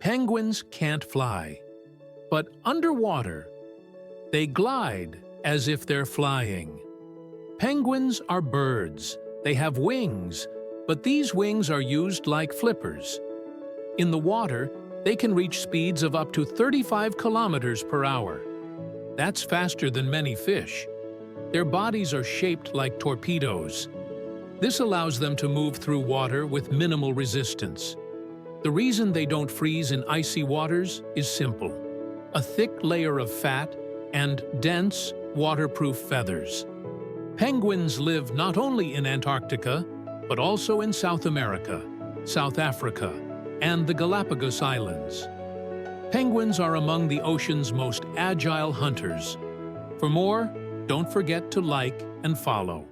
Penguins can't fly, but underwater, they glide as if they're flying. Penguins are birds. They have wings, but these wings are used like flippers. In the water, they can reach speeds of up to 35 kilometers per hour. That's faster than many fish. Their bodies are shaped like torpedoes. This allows them to move through water with minimal resistance. The reason they don't freeze in icy waters is simple: a thick layer of fat and dense, waterproof feathers. Penguins live not only in Antarctica, but also in South America, South Africa, and the Galapagos Islands. Penguins are among the ocean's most agile hunters. For more, don't forget to like and follow.